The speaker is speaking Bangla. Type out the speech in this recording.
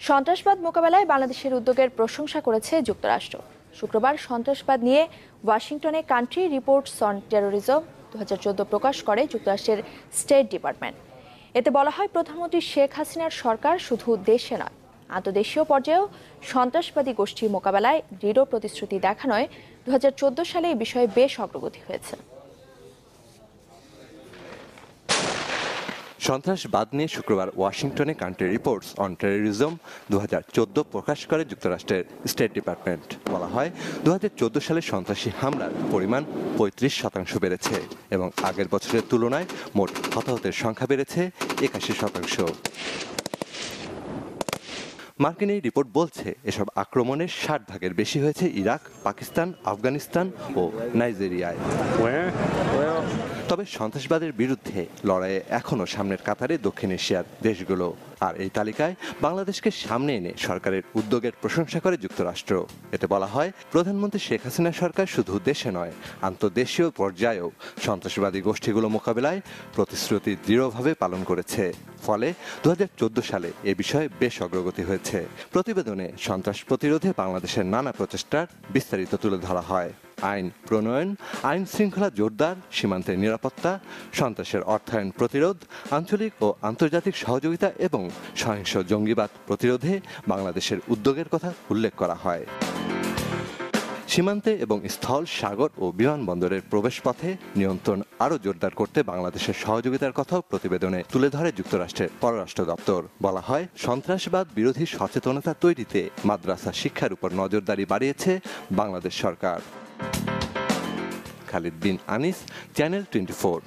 সন্ত্রাসবাদ মোকাবেলায় বাংলাদেশের উদ্যোগের প্রশংসা করেছে যুক্তরাষ্ট্র। শুক্রবার সন্ত্রাসবাদ নিয়ে ওয়াশিংটনে কান্ট্রি রিপোর্টস অন টেরোরিজম 2014 প্রকাশ করে যুক্তরাষ্ট্রের স্টেট ডিপার্টমেন্ট। এতে বলা হয়, প্রধানমন্ত্রী শেখ হাসিনার সরকার শুধু দেশে নয়, আন্তর্দেশীয় পর্যায়েও সন্ত্রাসবাদী গোষ্ঠী মোকাবেলায় দৃঢ় প্রতিশ্রুতি দেখানোয় 2014 সালে এই বিষয়ে বেশ অগ্রগতি হয়েছে। সন্ত্রাসবাদ নিয়ে শুক্রবার ওয়াশিংটনে কান্ট্রি রিপোর্টস অন টেরোরিজম 2014 প্রকাশ করে যুক্তরাষ্ট্রের স্টেট ডিপার্টমেন্ট। বলা হয়, 2014 সালে সন্ত্রাসী হামলার পরিমাণ 35% বেড়েছে এবং আগের বছরের তুলনায় মোট হতাহতের সংখ্যা বেড়েছে 81%। মার্কিন এই রিপোর্ট বলছে, এসব আক্রমণের 60% বেশি হয়েছে ইরাক, পাকিস্তান, আফগানিস্তান ও নাইজেরিয়ায়। তবে সন্ত্রাসবাদের বিরুদ্ধে লড়াইয়ে এখনও সামনের কাতারে দক্ষিণ এশিয়ার দেশগুলো। আর এই তালিকায় বাংলাদেশকে সামনে এনে সরকারের উদ্যোগের প্রশংসা করে যুক্তরাষ্ট্র। এতে বলা হয়, প্রধানমন্ত্রী শেখ হাসিনা সরকার শুধু দেশে নয়, আন্তর্দেশীয় পর্যায়েও সন্ত্রাসবাদী গোষ্ঠীগুলো মোকাবেলায় প্রতিশ্রুতি দৃঢ়ভাবে পালন করেছে। ফলে 2014 সালে এ বিষয়ে বেশ অগ্রগতি হয়েছে। প্রতিবেদনে সন্ত্রাস প্রতিরোধে বাংলাদেশের নানা প্রচেষ্টার বিস্তারিত তুলে ধরা হয়। আইন প্রণয়ন, আইন শৃঙ্খলা জোরদার, সীমান্তের নিরাপত্তা, সন্ত্রাসের অর্থায়ন প্রতিরোধ, আঞ্চলিক ও আন্তর্জাতিক সহযোগিতা এবং সহিংস জঙ্গিবাদ প্রতিরোধে বাংলাদেশের উদ্যোগের কথা উল্লেখ করা হয়। সীমান্তে এবং স্থল, সাগর ও বিমানবন্দরের প্রবেশপথে নিয়ন্ত্রণ আরও জোরদার করতে বাংলাদেশের সহযোগিতার কথাও প্রতিবেদনে তুলে ধরে যুক্তরাষ্ট্রের পররাষ্ট্র দপ্তর। বলা হয়, সন্ত্রাসবাদ বিরোধী সচেতনতা তৈরিতে মাদ্রাসা শিক্ষার উপর নজরদারি বাড়িয়েছে বাংলাদেশ সরকার। খালিদ বিন আনিস, চ্যানেল 24।